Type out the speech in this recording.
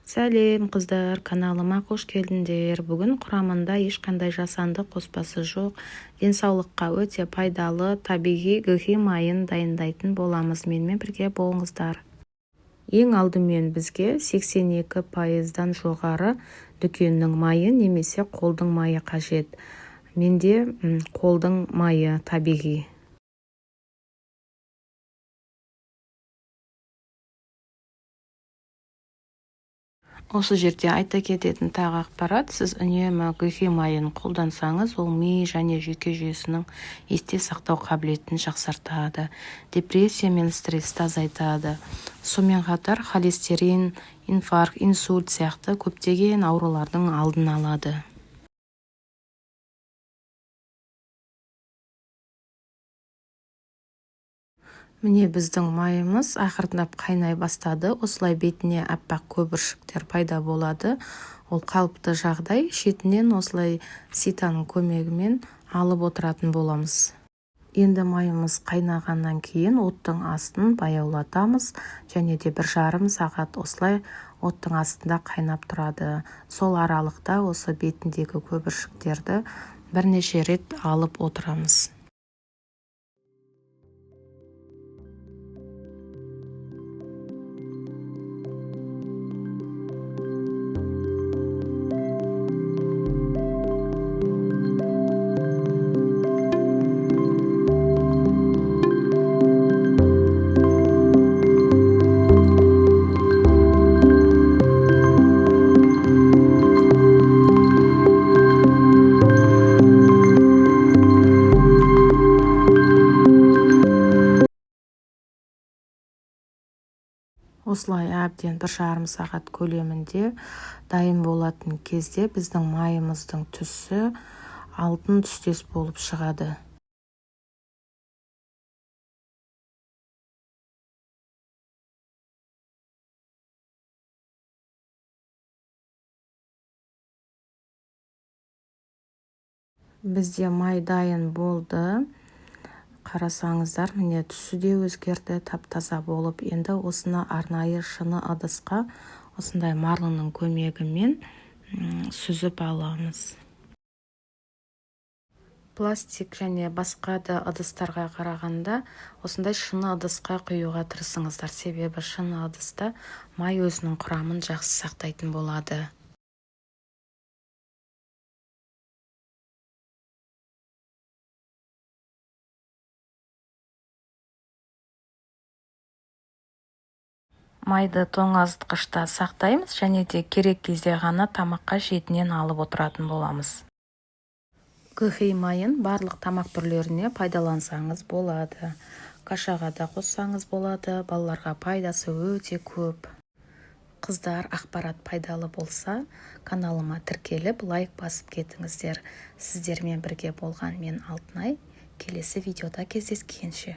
Сәлем қыздар, каналыма қош келдіңдер. Бүгін құрамында ешқандай жасанды қоспасы жоқ, денсаулыққа өте пайдалы табиғи гүхи майын дайындайтын боламыз. Менімен бірге болыңыздар. Ең алдымен бізге 82%-дан жоғары дүкеннің майы немесе қолдың майы қажет. Менде қолдың майы табиғи. Осы жерде айта кететін тағы ақпарат, сіз үнемі гүхи майын қолдансаңыз, ол ми және жүйке жүйесінің есте сақтау қабілетін жақсартады, депрессия мен стрессті азайтады. Сонымен қатар холестерин, инфаркт, инсульт сияқты көптеген аурулардың алдын алады. Міне біздің майымыз ақырындап қайнай бастады. Осылай бетіне аппақ көпіршіктер пайда болады. Ол қалыпты жағдай. Шетінен осылай ситаның көмегімен алып отыратын боламыз. Енді майымыз қайнағаннан кейін оттың астын баяулатамыз және де 1,5 сағат осылай оттың астында қайнап тұрады. Сол аралықта осы бетіндегі көпіршіктерді бірнеше рет алып отырамыз. Осылай әбден 1,5 сағат көлемінде дайын болатын кезде біздің майымыздың түсі алтын түстес болып шығады. Бізде май дайын болды. Қарасаңыздар, міне түсі де өзгерді, тап-таза болып. Енді осыны арнайы шыны ыдысқа осындай марлының көмегімен сүзіп аламыз. Пластик және басқа да ыдыстарға қарағанда осындай шыны ыдысқа құюға тырысыңыздар. Себебі шыны ыдыста май өзінің құрамын жақсы сақтайтын болады. Майды тоңазытқышта сақтаймыз және де керек кезде ғана тамаққа шетінен алып отыратын боламыз. Гүхи майын барлық тамақ түрлеріне пайдалансаңыз болады. Кашаға да қоссаңыз болады, балаларға пайдасы өте көп. Қыздар, ақпарат пайдалы болса, каналыма тіркеліп, лайк басып кетіңіздер. Сіздермен бірге болған мен Алтынай. Келесі видеода кездескенше.